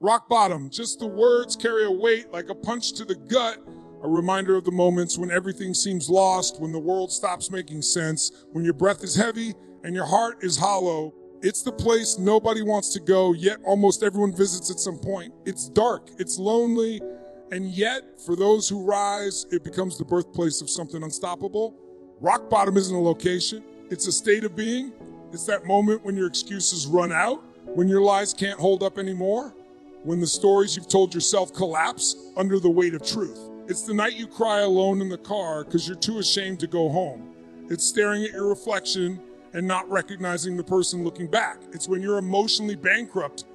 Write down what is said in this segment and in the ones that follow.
Rock bottom, just the words carry a weight like a punch to the gut, a reminder of the moments when everything seems lost, when the world stops making sense, when your breath is heavy and your heart is hollow. It's the place nobody wants to go, yet almost everyone visits at some point. It's dark, it's lonely, and yet, for those who rise, it becomes the birthplace of something unstoppable. Rock bottom isn't a location, it's a state of being. It's that moment when your excuses run out, when your lies can't hold up anymore, when the stories you've told yourself collapse under the weight of truth. It's the night you cry alone in the car because you're too ashamed to go home. It's staring at your reflection and not recognizing the person looking back. It's when you're emotionally bankrupt,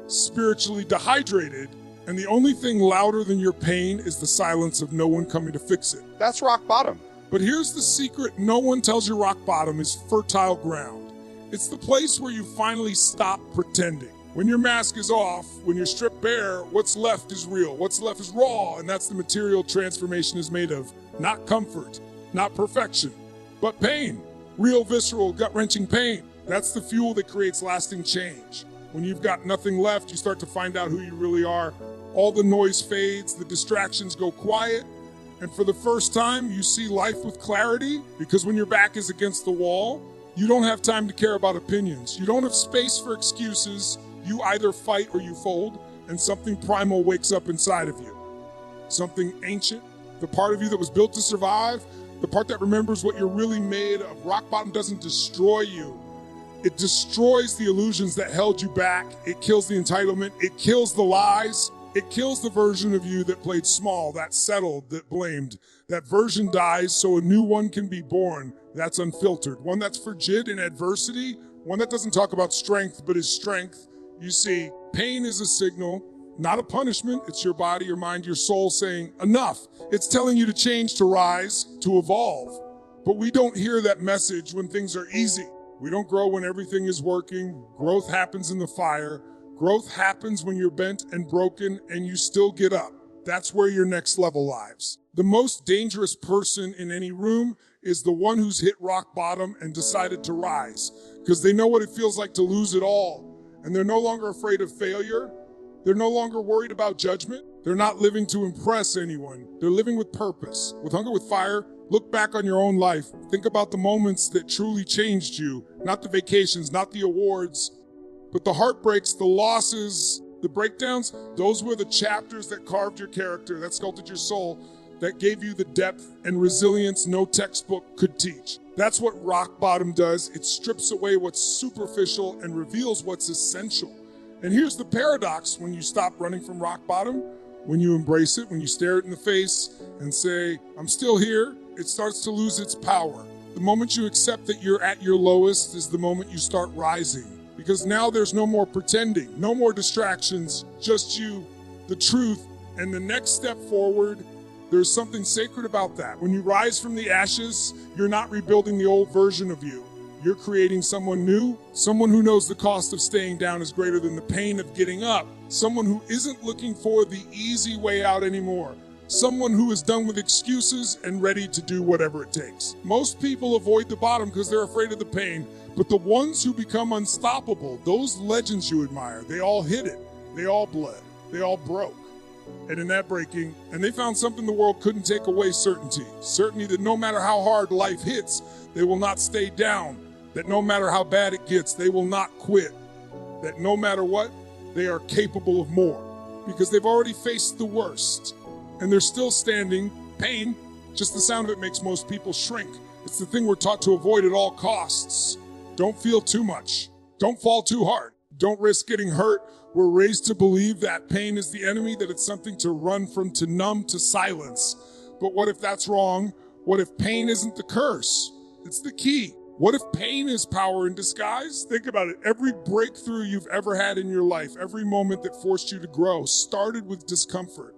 spiritually dehydrated, and the only thing louder than your pain is the silence of no one coming to fix it. That's rock bottom. But here's the secret no one tells you rock bottom is fertile ground. It's the place where you finally stop pretending. When your mask is off, when you're stripped bare, what's left is real, what's left is raw, and that's the material transformation is made of. Not comfort, not perfection, but pain. Real, visceral, gut-wrenching pain. That's the fuel that creates lasting change. When you've got nothing left, you start to find out who you really are. All the noise fades, the distractions go quiet, and for the first time, you see life with clarity, because when your back is against the wall, you don't have time to care about opinions. You don't have space for excuses. You either fight or you fold, and something primal wakes up inside of you. Something ancient, the part of you that was built to survive, the part that remembers what you're really made of. Rock bottom doesn't destroy you. It destroys the illusions that held you back. It kills the entitlement. It kills the lies. It kills the version of you that played small, that settled, that blamed. That version dies so a new one can be born. That's unfiltered. One that's frigid in adversity. One that doesn't talk about strength, but is strength. You see, pain is a signal, not a punishment. It's your body, your mind, your soul saying, enough. It's telling you to change, to rise, to evolve. But we don't hear that message when things are easy. We don't grow when everything is working. Growth happens in the fire. Growth happens when you're bent and broken and you still get up. That's where your next level lies. The most dangerous person in any room is the one who's hit rock bottom and decided to rise, because they know what it feels like to lose it all. And they're no longer afraid of failure. They're no longer worried about judgment. They're not living to impress anyone. They're living with purpose, with hunger, with fire. Look back on your own life. Think about the moments that truly changed you, not the vacations, not the awards, but the heartbreaks, the losses, the breakdowns. Those were the chapters that carved your character, that sculpted your soul, that gave you the depth and resilience no textbook could teach. That's what rock bottom does. It strips away what's superficial and reveals what's essential. And here's the paradox: when you stop running from rock bottom, when you embrace it, when you stare it in the face and say, I'm still here, it starts to lose its power. The moment you accept that you're at your lowest is the moment you start rising. Because now there's no more pretending, no more distractions, just you, the truth, and the next step forward. There's something sacred about that. When you rise from the ashes, you're not rebuilding the old version of you. You're creating someone new, someone who knows the cost of staying down is greater than the pain of getting up, someone who isn't looking for the easy way out anymore, someone who is done with excuses and ready to do whatever it takes. Most people avoid the bottom because they're afraid of the pain, but the ones who become unstoppable, those legends you admire, they all hit it, they all bled, they all broke. And in that breaking, and they found something the world couldn't take away: certainty. Certainty that no matter how hard life hits, they will not stay down. That no matter how bad it gets, they will not quit. That no matter what, they are capable of more. Because they've already faced the worst. And they're still standing. Pain, just the sound of it makes most people shrink. It's the thing we're taught to avoid at all costs. Don't feel too much. Don't fall too hard. Don't risk getting hurt. We're raised to believe that pain is the enemy, that it's something to run from, to numb, to silence. But what if that's wrong? What if pain isn't the curse? It's the key. What if pain is power in disguise? Think about it. Every breakthrough you've ever had in your life, every moment that forced you to grow, started with discomfort.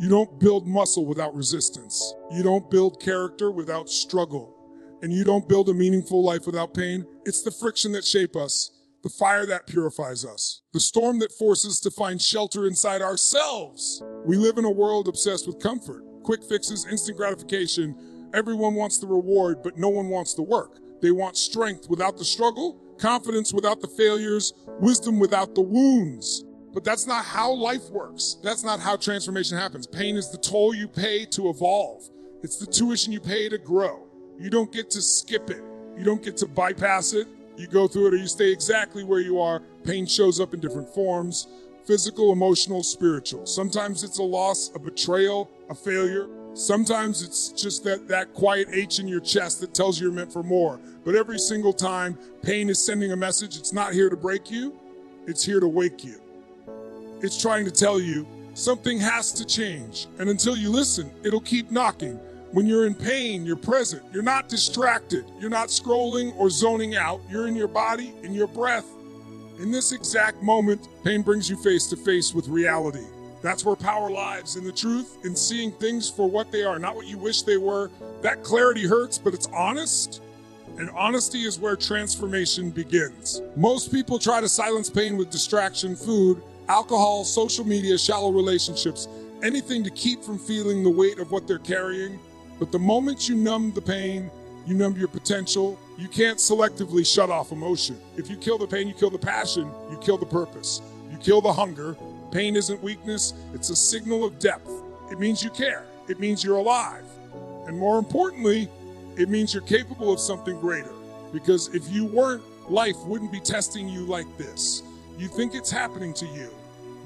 You don't build muscle without resistance. You don't build character without struggle. And you don't build a meaningful life without pain. It's the friction that shapes us. The fire that purifies us, the storm that forces us to find shelter inside ourselves. We live in a world obsessed with comfort, quick fixes, instant gratification. Everyone wants the reward, but no one wants the work. They want strength without the struggle, confidence without the failures, wisdom without the wounds. But that's not how life works. That's not how transformation happens. Pain is the toll you pay to evolve. It's the tuition you pay to grow. You don't get to skip it. You don't get to bypass it. You go through it or you stay exactly where you are. Pain shows up in different forms: physical, emotional, spiritual. Sometimes it's a loss, a betrayal, a failure. Sometimes it's just that quiet ache in your chest that tells you you're meant for more. But every single time, pain is sending a message. It's not here to break you. It's here to wake you. It's trying to tell you something has to change. And until you listen, it'll keep knocking. When you're in pain, you're present. You're not distracted. You're not scrolling or zoning out. You're in your body, in your breath. In this exact moment, pain brings you face to face with reality. That's where power lies, in the truth, in seeing things for what they are, not what you wish they were. That clarity hurts, but it's honest. And honesty is where transformation begins. Most people try to silence pain with distraction, food, alcohol, social media, shallow relationships, anything to keep from feeling the weight of what they're carrying. But the moment you numb the pain, you numb your potential. You can't selectively shut off emotion. If you kill the pain, you kill the passion, you kill the purpose, you kill the hunger. Pain isn't weakness, it's a signal of depth. It means you care. It means you're alive. And more importantly, it means you're capable of something greater. Because if you weren't, life wouldn't be testing you like this. You think it's happening to you,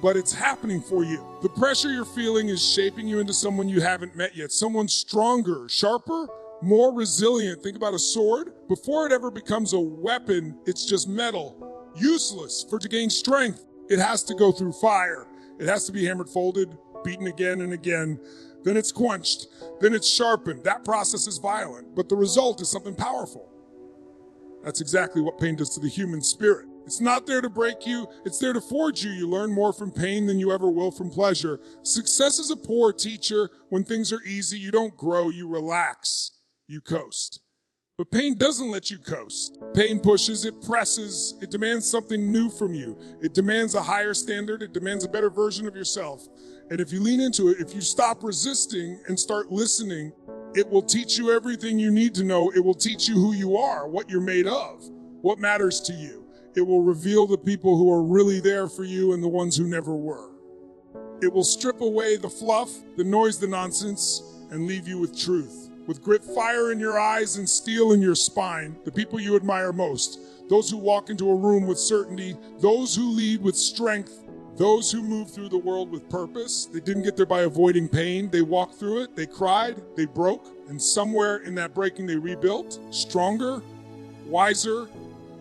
but it's happening for you. The pressure you're feeling is shaping you into someone you haven't met yet. Someone stronger, sharper, more resilient. Think about a sword. Before it ever becomes a weapon, it's just metal. Useless. For to gain strength, it has to go through fire. It has to be hammered, folded, beaten again and again. Then it's quenched. Then it's sharpened. That process is violent, but the result is something powerful. That's exactly what pain does to the human spirit. It's not there to break you. It's there to forge you. You learn more from pain than you ever will from pleasure. Success is a poor teacher. When things are easy, you don't grow, you relax, you coast. But pain doesn't let you coast. Pain pushes, it presses, it demands something new from you. It demands a higher standard, it demands a better version of yourself. And if you lean into it, if you stop resisting and start listening, it will teach you everything you need to know. It will teach you who you are, what you're made of, what matters to you. It will reveal the people who are really there for you and the ones who never were. It will strip away the fluff, the noise, the nonsense, and leave you with truth. With grit, fire in your eyes and steel in your spine, the people you admire most, those who walk into a room with certainty, those who lead with strength, those who move through the world with purpose. They didn't get there by avoiding pain. They walked through it, they cried, they broke, and somewhere in that breaking they rebuilt, stronger, wiser,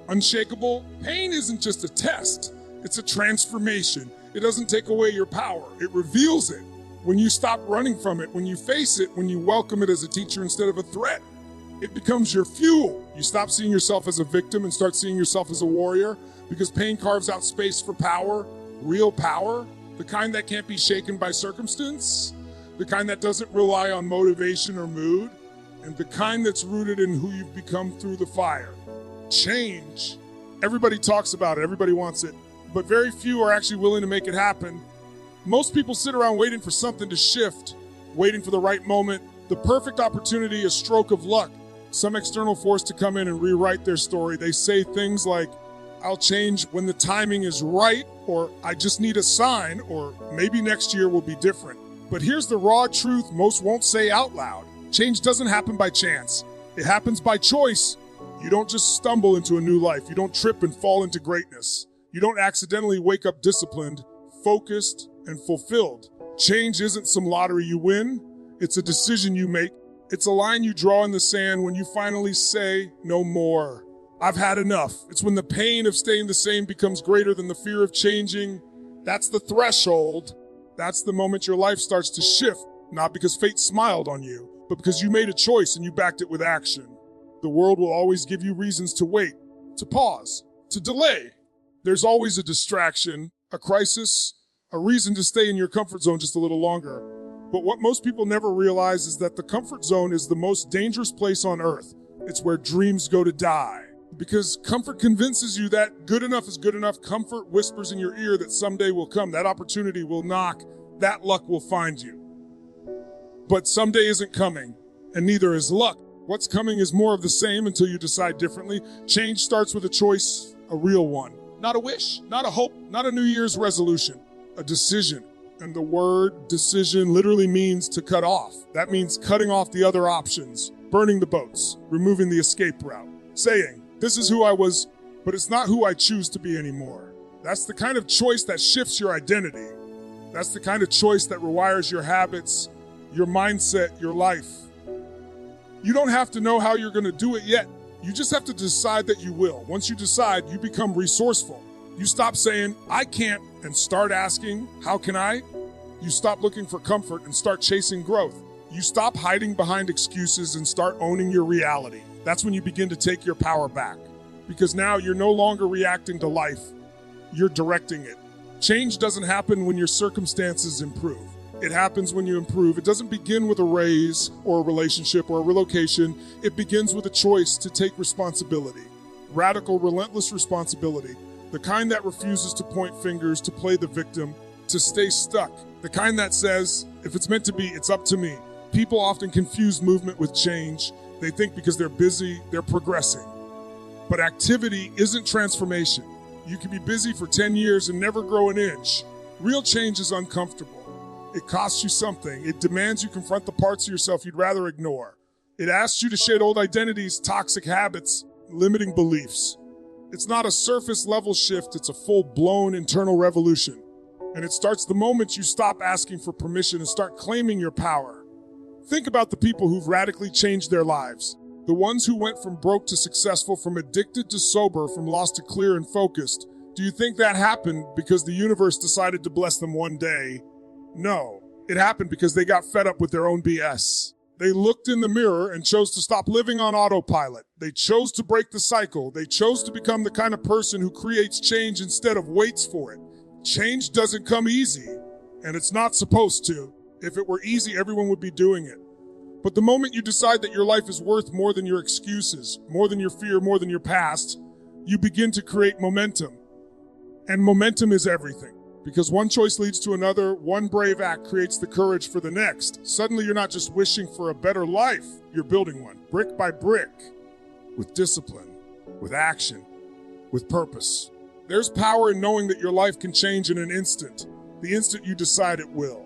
unshakable. Pain isn't just a test, it's a transformation. It doesn't take away your power, it reveals it. When you stop running from it, when you face it, when you welcome it as a teacher instead of a threat, it becomes your fuel. You stop seeing yourself as a victim and start seeing yourself as a warrior, because pain carves out space for power, real power, the kind that can't be shaken by circumstance, the kind that doesn't rely on motivation or mood, and the kind that's rooted in who you've become through the fire. Change. Everybody talks about it, everybody wants it, but very few are actually willing to make it happen. Most people sit around waiting for something to shift, waiting for the right moment, the perfect opportunity, a stroke of luck, some external force to come in and rewrite their story. They say things like, I'll change when the timing is right, or I just need a sign, or maybe next year will be different. But here's the raw truth most won't say out loud. Change doesn't happen by chance. It happens by choice. You don't just stumble into a new life. You don't trip and fall into greatness. You don't accidentally wake up disciplined, focused, and fulfilled. Change isn't some lottery you win. It's a decision you make. It's a line you draw in the sand when you finally say, no more. I've had enough. It's when the pain of staying the same becomes greater than the fear of changing. That's the threshold. That's the moment your life starts to shift, not because fate smiled on you, but because you made a choice and you backed it with action. The world will always give you reasons to wait, to pause, to delay. There's always a distraction, a crisis, a reason to stay in your comfort zone just a little longer. But what most people never realize is that the comfort zone is the most dangerous place on earth. It's where dreams go to die. Because comfort convinces you that good enough is good enough. Comfort whispers in your ear that someday will come. That opportunity will knock. That luck will find you. But someday isn't coming, and neither is luck. What's coming is more of the same until you decide differently. Change starts with a choice, a real one. Not a wish, not a hope, not a New Year's resolution, a decision. And the word decision literally means to cut off. That means cutting off the other options, burning the boats, removing the escape route, saying, this is who I was, but it's not who I choose to be anymore. That's the kind of choice that shifts your identity. That's the kind of choice that rewires your habits, your mindset, your life. You don't have to know how you're going to do it yet. You just have to decide that you will. Once you decide, you become resourceful. You stop saying, I can't, and start asking, how can I? You stop looking for comfort and start chasing growth. You stop hiding behind excuses and start owning your reality. That's when you begin to take your power back. Because now you're no longer reacting to life, you're directing it. Change doesn't happen when your circumstances improve. It happens when you improve. It doesn't begin with a raise or a relationship or a relocation. It begins with a choice to take responsibility. Radical, relentless responsibility. The kind that refuses to point fingers, to play the victim, to stay stuck. The kind that says, if it's meant to be, it's up to me. People often confuse movement with change. They think because they're busy, they're progressing. But activity isn't transformation. You can be busy for 10 years and never grow an inch. Real change is uncomfortable. It costs you something. It demands you confront the parts of yourself you'd rather ignore. It asks you to shed old identities, toxic habits, limiting beliefs. It's not a surface level shift, it's a full-blown internal revolution. And it starts the moment you stop asking for permission and start claiming your power. Think about the people who've radically changed their lives. The ones who went from broke to successful, from addicted to sober, from lost to clear and focused. Do you think that happened because the universe decided to bless them one day? No, it happened because they got fed up with their own BS. They looked in the mirror and chose to stop living on autopilot. They chose to break the cycle. They chose to become the kind of person who creates change instead of waits for it. Change doesn't come easy, and it's not supposed to. If it were easy, everyone would be doing it. But the moment you decide that your life is worth more than your excuses, more than your fear, more than your past, you begin to create momentum. And momentum is everything. Because one choice leads to another, one brave act creates the courage for the next. Suddenly you're not just wishing for a better life, you're building one, brick by brick, with discipline, with action, with purpose. There's power in knowing that your life can change in an instant, the instant you decide it will.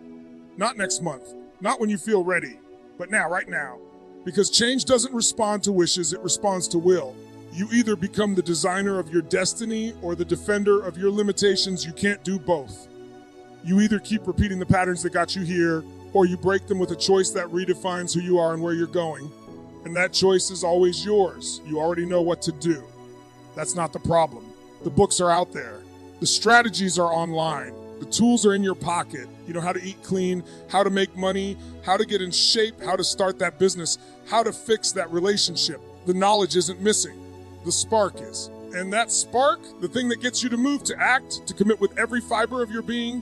Not next month, not when you feel ready, but now, right now. Because change doesn't respond to wishes, it responds to will. You either become the designer of your destiny or the defender of your limitations. You can't do both. You either keep repeating the patterns that got you here, or you break them with a choice that redefines who you are and where you're going. And that choice is always yours. You already know what to do. That's not the problem. The books are out there. The strategies are online. The tools are in your pocket. You know how to eat clean, how to make money, how to get in shape, how to start that business, how to fix that relationship. The knowledge isn't missing. The spark is. And that spark, the thing that gets you to move, to act, to commit with every fiber of your being,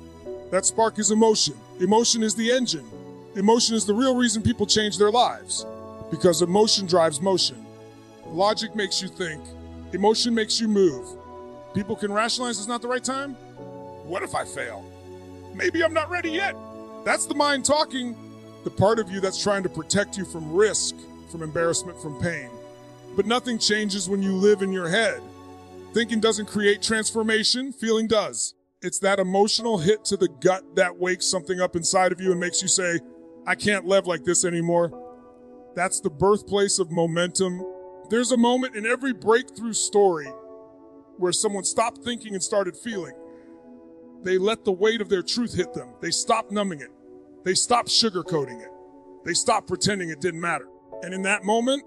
that spark is emotion. Emotion is the engine. Emotion is the real reason people change their lives. Because emotion drives motion. Logic makes you think. Emotion makes you move. People can rationalize it's not the right time. What if I fail? Maybe I'm not ready yet. That's the mind talking. The part of you that's trying to protect you from risk, from embarrassment, from pain. But nothing changes when you live in your head. Thinking doesn't create transformation, feeling does. It's that emotional hit to the gut that wakes something up inside of you and makes you say, I can't live like this anymore. That's the birthplace of momentum. There's a moment in every breakthrough story where someone stopped thinking and started feeling. They let the weight of their truth hit them. They stopped numbing it. They stopped sugarcoating it. They stopped pretending it didn't matter. And in that moment,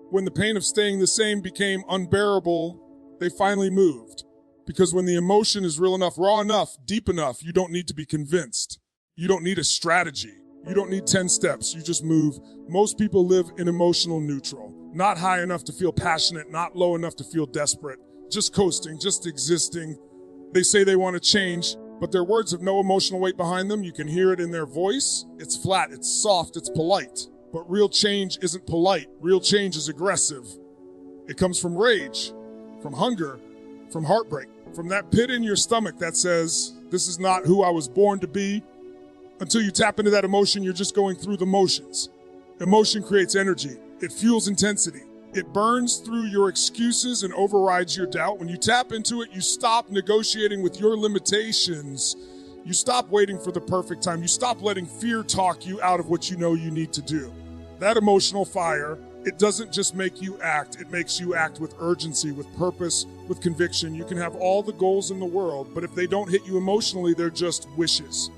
when the pain of staying the same became unbearable, they finally moved. Because when the emotion is real enough, raw enough, deep enough, you don't need to be convinced. You don't need a strategy. You don't need 10 steps. You just move. Most people live in emotional neutral. Not high enough to feel passionate, not low enough to feel desperate. Just coasting, just existing. They say they want to change, but their words have no emotional weight behind them. You can hear it in their voice. It's flat, it's soft, it's polite. But real change isn't polite. Real change is aggressive. It comes from rage, from hunger, from heartbreak, from that pit in your stomach that says, this is not who I was born to be. Until you tap into that emotion, you're just going through the motions. Emotion creates energy. It fuels intensity. It burns through your excuses and overrides your doubt. When you tap into it, you stop negotiating with your limitations. You stop waiting for the perfect time. You stop letting fear talk you out of what you know you need to do. That emotional fire, it doesn't just make you act, it makes you act with urgency, with purpose, with conviction. You can have all the goals in the world, but if they don't hit you emotionally, they're just wishes.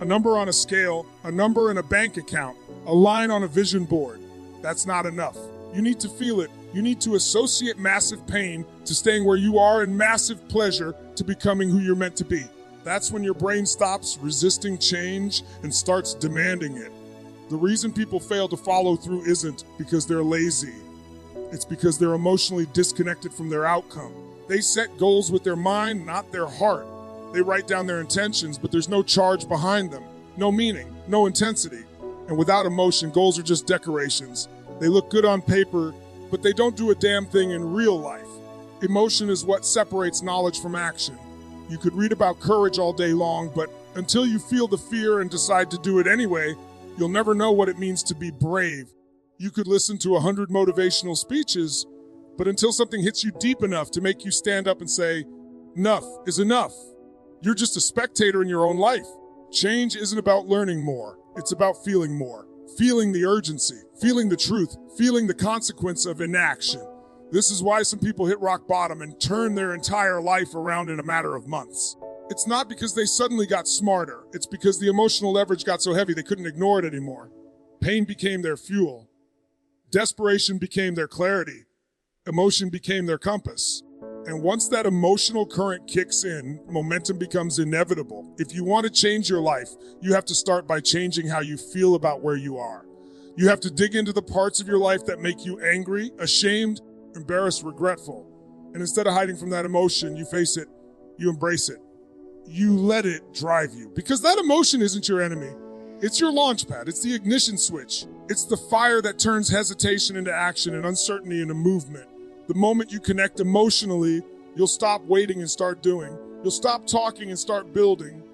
A number on a scale, a number in a bank account, a line on a vision board, that's not enough. You need to feel it. You need to associate massive pain to staying where you are and massive pleasure to becoming who you're meant to be. That's when your brain stops resisting change and starts demanding it. The reason people fail to follow through isn't because they're lazy. It's because they're emotionally disconnected from their outcome. They set goals with their mind, not their heart. They write down their intentions, but there's no charge behind them, no meaning, no intensity. And without emotion, goals are just decorations. They look good on paper, but they don't do a damn thing in real life. Emotion is what separates knowledge from action. You could read about courage all day long, but until you feel the fear and decide to do it anyway, you'll never know what it means to be brave. You could listen to 100 motivational speeches, but until something hits you deep enough to make you stand up and say, enough is enough, you're just a spectator in your own life. Change isn't about learning more. It's about feeling more. Feeling the urgency, feeling the truth, feeling the consequence of inaction. This is why some people hit rock bottom and turn their entire life around in a matter of months. It's not because they suddenly got smarter. It's because the emotional leverage got so heavy they couldn't ignore it anymore. Pain became their fuel. Desperation became their clarity. Emotion became their compass. And once that emotional current kicks in, momentum becomes inevitable. If you want to change your life, you have to start by changing how you feel about where you are. You have to dig into the parts of your life that make you angry, ashamed, embarrassed, regretful. And instead of hiding from that emotion, you face it, you embrace it. You let it drive you. Because that emotion isn't your enemy. It's your launch pad. It's the ignition switch. It's the fire that turns hesitation into action and uncertainty into movement. The moment you connect emotionally, you'll stop waiting and start doing. You'll stop talking and start building.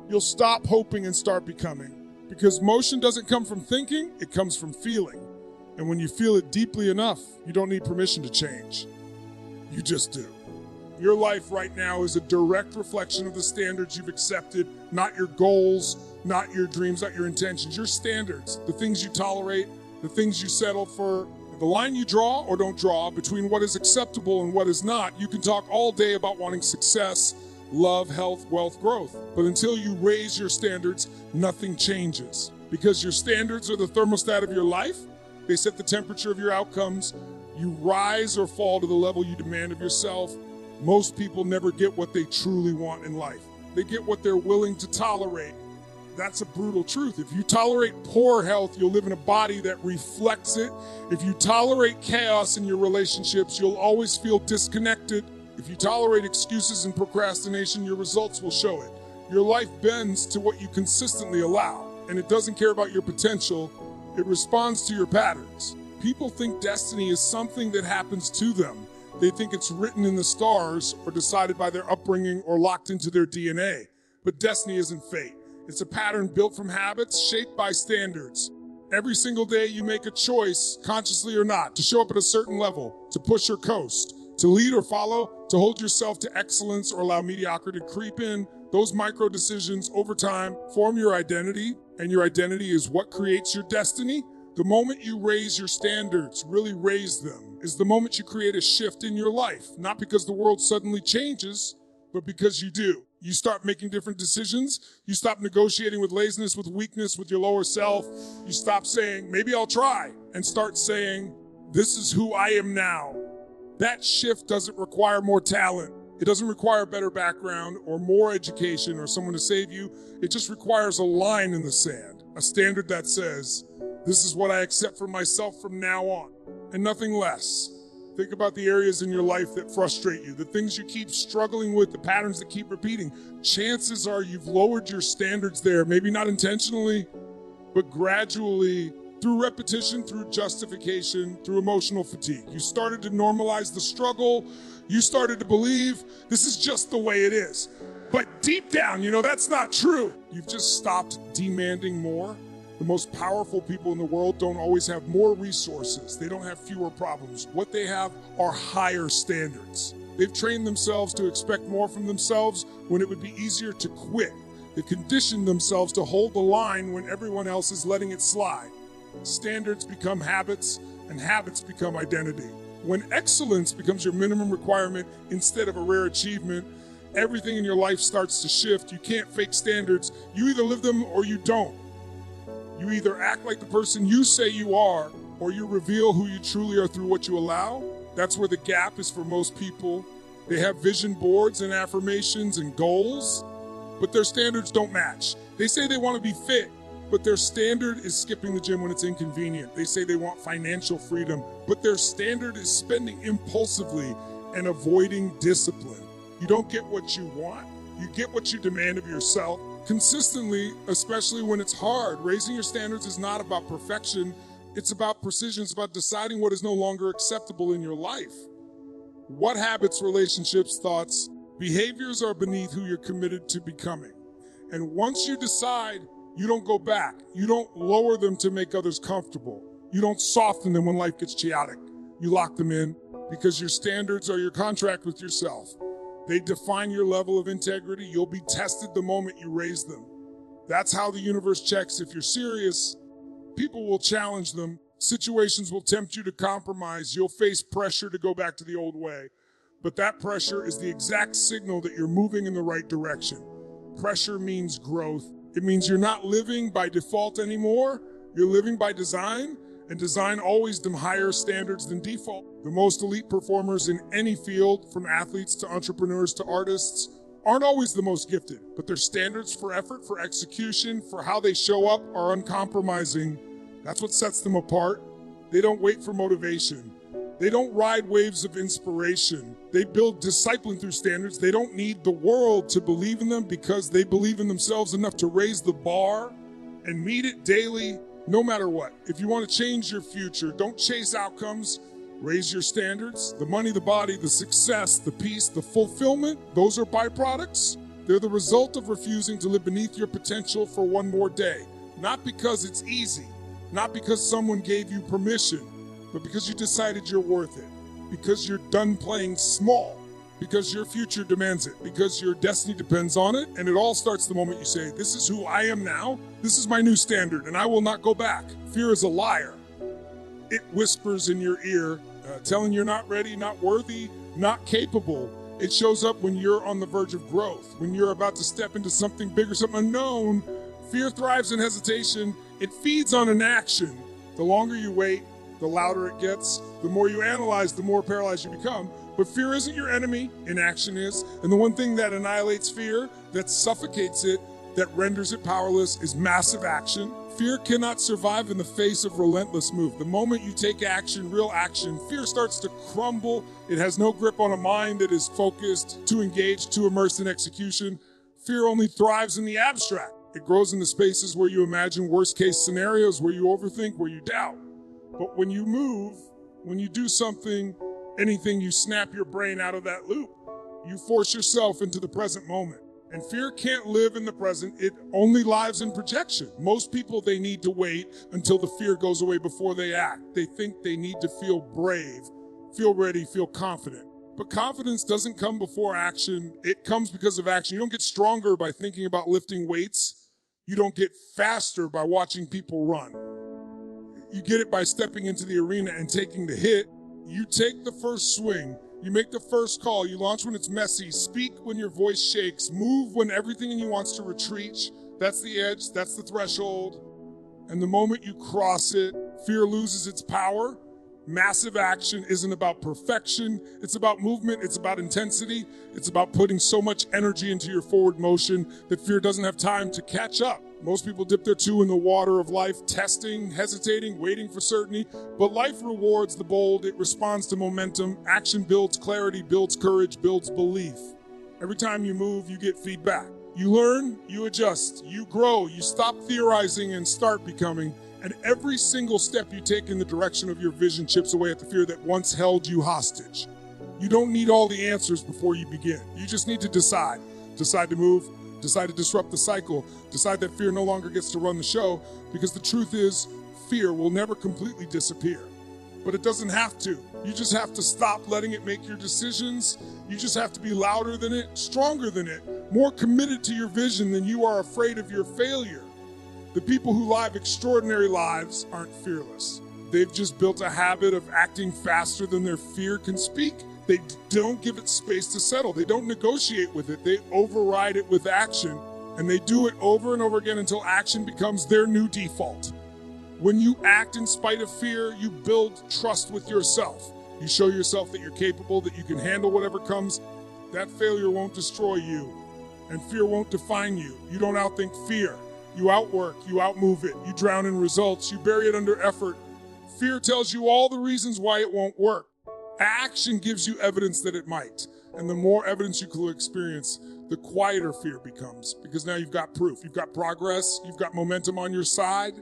You'll stop hoping and start becoming. Because motion doesn't come from thinking, it comes from feeling. And when you feel it deeply enough, you don't need permission to change. You just do. Your life right now is a direct reflection of the standards you've accepted, not your goals, not your dreams, not your intentions, your standards, the things you tolerate, the things you settle for. The line you draw or don't draw between what is acceptable and what is not. You can talk all day about wanting success, love, health, wealth, growth. But until you raise your standards, nothing changes. Because your standards are the thermostat of your life. They set the temperature of your outcomes. You rise or fall to the level you demand of yourself. Most people never get what they truly want in life. They get what they're willing to tolerate. That's a brutal truth. If you tolerate poor health, you'll live in a body that reflects it. If you tolerate chaos in your relationships, you'll always feel disconnected. If you tolerate excuses and procrastination, your results will show it. Your life bends to what you consistently allow, and it doesn't care about your potential. It responds to your patterns. People think destiny is something that happens to them. They think it's written in the stars or decided by their upbringing or locked into their DNA. But destiny isn't fate. It's a pattern built from habits shaped by standards. Every single day you make a choice, consciously or not, to show up at a certain level, to push or coast, to lead or follow, to hold yourself to excellence or allow mediocrity to creep in. Those micro decisions over time form your identity, and your identity is what creates your destiny. The moment you raise your standards, really raise them, is the moment you create a shift in your life. Not because the world suddenly changes, but because you do. You start making different decisions. You stop negotiating with laziness, with weakness, with your lower self. You stop saying, maybe I'll try, and start saying, this is who I am now. That shift doesn't require more talent. It doesn't require a better background or more education or someone to save you. It just requires a line in the sand, a standard that says, this is what I accept for myself from now on, and nothing less. Think about the areas in your life that frustrate you, the things you keep struggling with, the patterns that keep repeating. Chances are you've lowered your standards there, maybe not intentionally, but gradually, through repetition, through justification, through emotional fatigue. You started to normalize the struggle. You started to believe this is just the way it is. But deep down, that's not true. You've just stopped demanding more. The most powerful people in the world don't always have more resources. They don't have fewer problems. What they have are higher standards. They've trained themselves to expect more from themselves when it would be easier to quit. They've conditioned themselves to hold the line when everyone else is letting it slide. Standards become habits, and habits become identity. When excellence becomes your minimum requirement instead of a rare achievement, everything in your life starts to shift. You can't fake standards. You either live them or you don't. You either act like the person you say you are, or you reveal who you truly are through what you allow. That's where the gap is for most people. They have vision boards and affirmations and goals, but their standards don't match. They say they want to be fit, but their standard is skipping the gym when it's inconvenient. They say they want financial freedom, but their standard is spending impulsively and avoiding discipline. You don't get what you want, you get what you demand of yourself. Consistently, especially when it's hard. Raising your standards is not about perfection, it's about precision. It's about deciding what is no longer acceptable in your life. What habits, relationships, thoughts, behaviors are beneath who you're committed to becoming. And once you decide, you don't go back. You don't lower them to make others comfortable. You don't soften them when life gets chaotic. You lock them in because your standards are your contract with yourself. They define your level of integrity. You'll be tested the moment you raise them. That's how the universe checks if you're serious. People will challenge them. Situations will tempt you to compromise. You'll face pressure to go back to the old way. But that pressure is the exact signal that you're moving in the right direction. Pressure means growth. It means you're not living by default anymore. You're living by design, and design always them higher standards than default. The most elite performers in any field, from athletes to entrepreneurs to artists, aren't always the most gifted, but their standards for effort, for execution, for how they show up are uncompromising. That's what sets them apart. They don't wait for motivation. They don't ride waves of inspiration. They build discipline through standards. They don't need the world to believe in them because they believe in themselves enough to raise the bar and meet it daily, no matter what. If you want to change your future, don't chase outcomes. Raise your standards. The money, the body, the success, the peace, the fulfillment, those are byproducts. They're the result of refusing to live beneath your potential for one more day. Not because it's easy, not because someone gave you permission, but because you decided you're worth it, because you're done playing small, because your future demands it, because your destiny depends on it, and it all starts the moment you say, this is who I am now, this is my new standard, and I will not go back. Fear is a liar. It whispers in your ear, telling you're not ready, not worthy, not capable. It shows up when you're on the verge of growth, when you're about to step into something bigger, something unknown. Fear thrives in hesitation. It feeds on inaction. The longer you wait, the louder it gets. The more you analyze, the more paralyzed you become. But fear isn't your enemy, inaction is. And the one thing that annihilates fear, that suffocates it, that renders it powerless is massive action. Fear cannot survive in the face of relentless move. The moment you take action, real action, fear starts to crumble. It has no grip on a mind that is focused, too engaged, too immersed in execution. Fear only thrives in the abstract. It grows in the spaces where you imagine worst-case scenarios, where you overthink, where you doubt. But when you move, when you do something, anything, you snap your brain out of that loop. You force yourself into the present moment. And fear can't live in the present. It only lives in projection. Most people, they need to wait until the fear goes away before they act. They think they need to feel brave, feel ready, feel confident. But confidence doesn't come before action. It comes because of action. You don't get stronger by thinking about lifting weights. You don't get faster by watching people run. You get it by stepping into the arena and taking the hit. You take the first swing. You make the first call. You launch when it's messy. Speak when your voice shakes. Move when everything in you wants to retreat. That's the edge. That's the threshold. And the moment you cross it, fear loses its power. Massive action isn't about perfection. It's about movement. It's about intensity. It's about putting so much energy into your forward motion that fear doesn't have time to catch up. Most people dip their toe in the water of life, testing, hesitating, waiting for certainty. But life rewards the bold. It responds to momentum. Action builds clarity, builds courage, builds belief. Every time you move, you get feedback. You learn, you adjust, you grow, you stop theorizing and start becoming. And every single step you take in the direction of your vision chips away at the fear that once held you hostage. You don't need all the answers before you begin. You just need to decide. Decide to move, Decide to disrupt the cycle. Decide that fear no longer gets to run the show, because the truth is, fear will never completely disappear. But it doesn't have to. You just have to stop letting it make your decisions. You just have to be louder than it, stronger than it, more committed to your vision than you are afraid of your failure. The people who live extraordinary lives aren't fearless. They've just built a habit of acting faster than their fear can speak. They don't give it space to settle. They don't negotiate with it. They override it with action, and they do it over and over again until action becomes their new default. When you act in spite of fear, you build trust with yourself. You show yourself that you're capable, that you can handle whatever comes. That failure won't destroy you, and fear won't define you. You don't outthink fear. You outwork, you outmove it. You drown in results. You bury it under effort. Fear tells you all the reasons why it won't work. Action gives you evidence that it might. And the more evidence you can experience, the quieter fear becomes, because now you've got proof. You've got progress. You've got momentum on your side.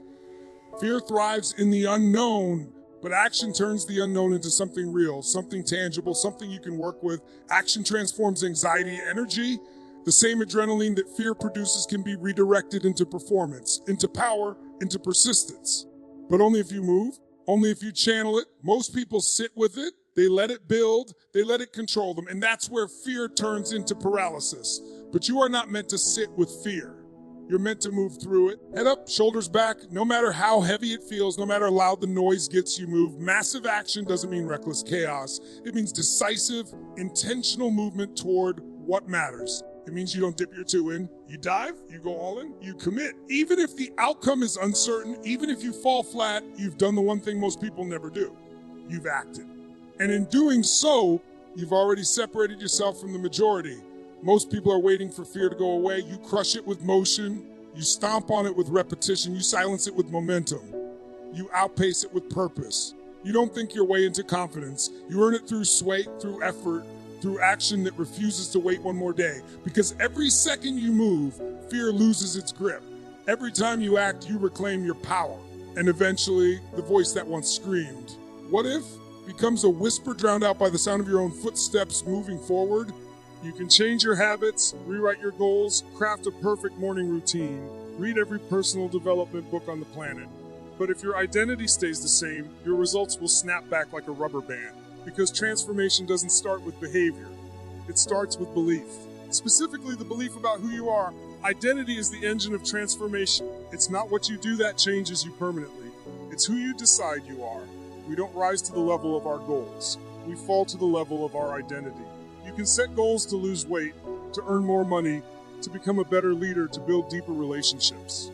Fear thrives in the unknown, but action turns the unknown into something real, something tangible, something you can work with. Action transforms anxiety, energy. The same adrenaline that fear produces can be redirected into performance, into power, into persistence. But only if you move, only if you channel it. Most people sit with it. They let it build. They let it control them. And that's where fear turns into paralysis. But you are not meant to sit with fear. You're meant to move through it. Head up, shoulders back. No matter how heavy it feels, no matter how loud the noise gets, you move. Massive action doesn't mean reckless chaos. It means decisive, intentional movement toward what matters. It means you don't dip your toe in. You dive, you go all in, you commit. Even if the outcome is uncertain, even if you fall flat, you've done the one thing most people never do. You've acted. And in doing so, you've already separated yourself from the majority. Most people are waiting for fear to go away. You crush it with motion. You stomp on it with repetition. You silence it with momentum. You outpace it with purpose. You don't think your way into confidence. You earn it through sweat, through effort, through action that refuses to wait one more day. Because every second you move, fear loses its grip. Every time you act, you reclaim your power. And eventually, the voice that once screamed, "What if?" becomes a whisper drowned out by the sound of your own footsteps moving forward. You can change your habits, rewrite your goals, craft a perfect morning routine, read every personal development book on the planet. But if your identity stays the same, your results will snap back like a rubber band. Because transformation doesn't start with behavior. It starts with belief. Specifically, the belief about who you are. Identity is the engine of transformation. It's not what you do that changes you permanently. It's who you decide you are. We don't rise to the level of our goals. We fall to the level of our identity. You can set goals to lose weight, to earn more money, to become a better leader, to build deeper relationships.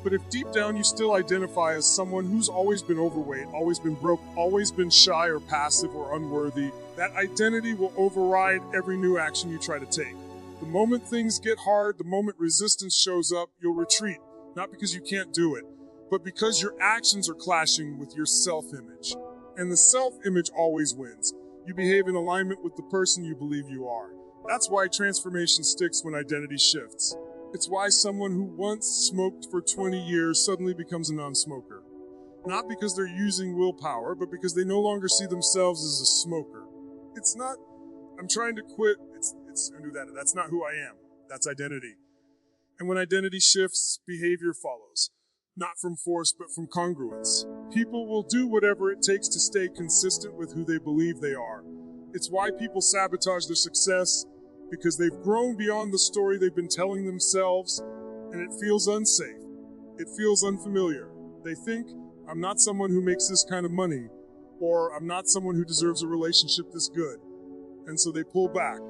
But if deep down you still identify as someone who's always been overweight, always been broke, always been shy or passive or unworthy, that identity will override every new action you try to take. The moment things get hard, the moment resistance shows up, you'll retreat, not because you can't do it, but because your actions are clashing with your self-image. And the self-image always wins. You behave in alignment with the person you believe you are. That's why transformation sticks when identity shifts. It's why someone who once smoked for 20 years suddenly becomes a non-smoker. Not because they're using willpower, but because they no longer see themselves as a smoker. It's not, "I'm trying to quit." It's undo that. That's not who I am. That's identity. And when identity shifts, behavior follows. Not from force, but from congruence. People will do whatever it takes to stay consistent with who they believe they are. It's why people sabotage their success, because they've grown beyond the story they've been telling themselves, and it feels unsafe. It feels unfamiliar. They think, "I'm not someone who makes this kind of money," or "I'm not someone who deserves a relationship this good." And so they pull back,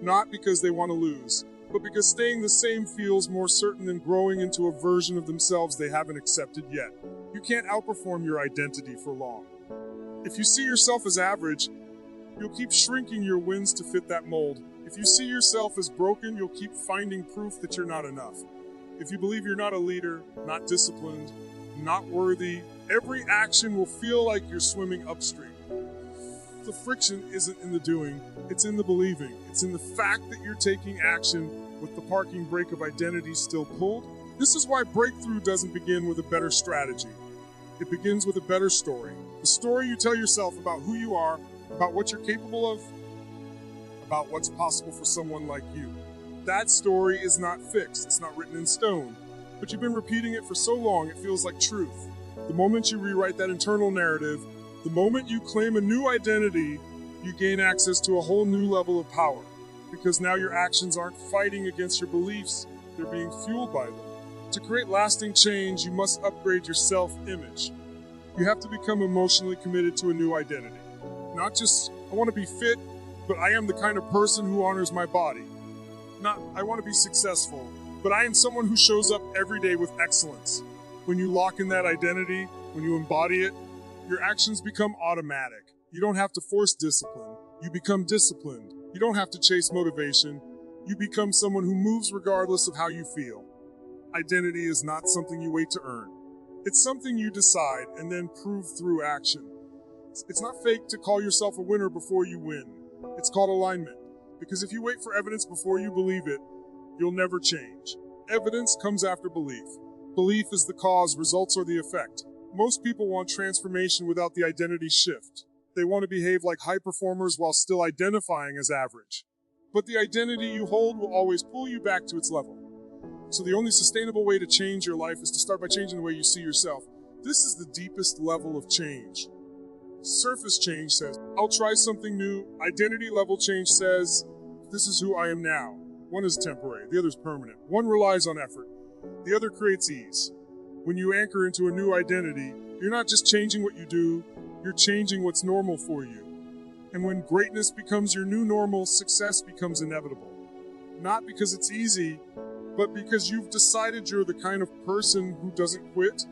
not because they want to lose, but because staying the same feels more certain than growing into a version of themselves they haven't accepted yet. You can't outperform your identity for long. If you see yourself as average, you'll keep shrinking your wins to fit that mold. If you see yourself as broken, you'll keep finding proof that you're not enough. If you believe you're not a leader, not disciplined, not worthy, every action will feel like you're swimming upstream. The friction isn't in the doing, it's in the believing. It's in the fact that you're taking action with the parking brake of identity still pulled. This is why breakthrough doesn't begin with a better strategy. It begins with a better story. The story you tell yourself about who you are, about what you're capable of, about what's possible for someone like you. That story is not fixed, it's not written in stone, but you've been repeating it for so long it feels like truth. The moment you rewrite that internal narrative, the moment you claim a new identity, you gain access to a whole new level of power. Because now your actions aren't fighting against your beliefs, they're being fueled by them. To create lasting change, you must upgrade your self-image. You have to become emotionally committed to a new identity. Not just, I want to be fit, but I am the kind of person who honors my body. Not, I want to be successful, but I am someone who shows up every day with excellence. When you lock in that identity, when you embody it, your actions become automatic. You don't have to force discipline. You become disciplined. You don't have to chase motivation. You become someone who moves regardless of how you feel. Identity is not something you wait to earn. It's something you decide and then prove through action. It's not fake to call yourself a winner before you win. It's called alignment. Because if you wait for evidence before you believe it, you'll never change. Evidence comes after belief. Belief is the cause, results are the effect. Most people want transformation without the identity shift. They want to behave like high performers while still identifying as average. But the identity you hold will always pull you back to its level. So the only sustainable way to change your life is to start by changing the way you see yourself. This is the deepest level of change. Surface change says, I'll try something new. Identity level change says, this is who I am now. One is temporary, the other is permanent. One relies on effort, the other creates ease. When you anchor into a new identity, you're not just changing what you do, you're changing what's normal for you. And when greatness becomes your new normal, success becomes inevitable. Not because it's easy, but because you've decided you're the kind of person who doesn't quit,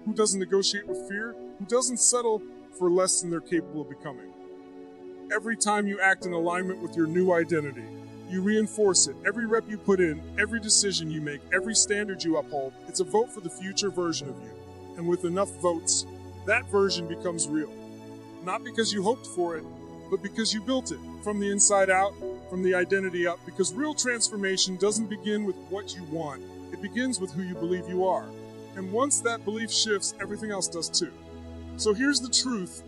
who doesn't negotiate with fear, who doesn't settle for less than they're capable of becoming. Every time you act in alignment with your new identity, you reinforce it. Every rep you put in, every decision you make, every standard you uphold, it's a vote for the future version of you. And with enough votes, that version becomes real. Not because you hoped for it, but because you built it from the inside out, from the identity up, because real transformation doesn't begin with what you want. It begins with who you believe you are. And once that belief shifts, everything else does too. So here's the truth.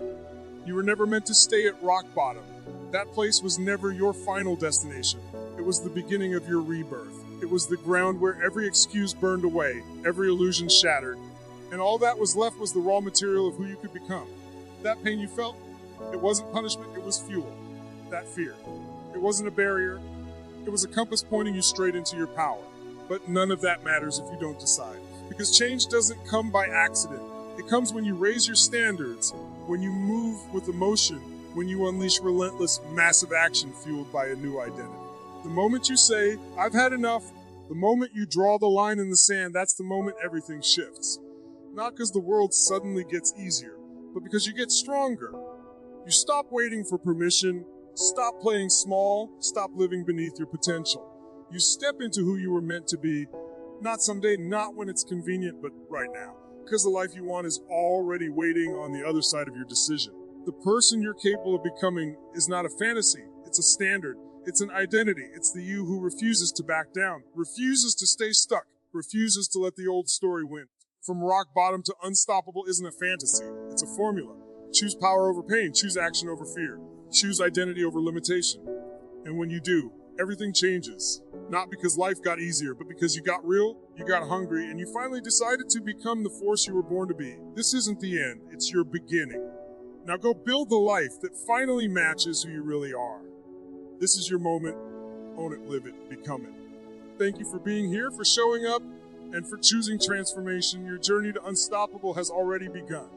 You were never meant to stay at rock bottom. That place was never your final destination. It was the beginning of your rebirth. It was the ground where every excuse burned away, every illusion shattered, and all that was left was the raw material of who you could become. That pain you felt, it wasn't punishment, it was fuel. That fear. It wasn't a barrier, it was a compass pointing you straight into your power. But none of that matters if you don't decide. Because change doesn't come by accident. It comes when you raise your standards, when you move with emotion, when you unleash relentless, massive action fueled by a new identity. The moment you say, I've had enough, the moment you draw the line in the sand, that's the moment everything shifts. Not because the world suddenly gets easier, but because you get stronger. You stop waiting for permission, stop playing small, stop living beneath your potential. You step into who you were meant to be, not someday, not when it's convenient, but right now. Because the life you want is already waiting on the other side of your decision. The person you're capable of becoming is not a fantasy, it's a standard. It's an identity. It's the you who refuses to back down, refuses to stay stuck, refuses to let the old story win. From rock bottom to unstoppable isn't a fantasy. It's a formula. Choose power over pain. Choose action over fear. Choose identity over limitation. And when you do, everything changes. Not because life got easier, but because you got real, you got hungry, and you finally decided to become the force you were born to be. This isn't the end. It's your beginning. Now go build the life that finally matches who you really are. This is your moment. Own it, live it, become it. Thank you for being here, for showing up, and for choosing transformation. Your journey to unstoppable has already begun.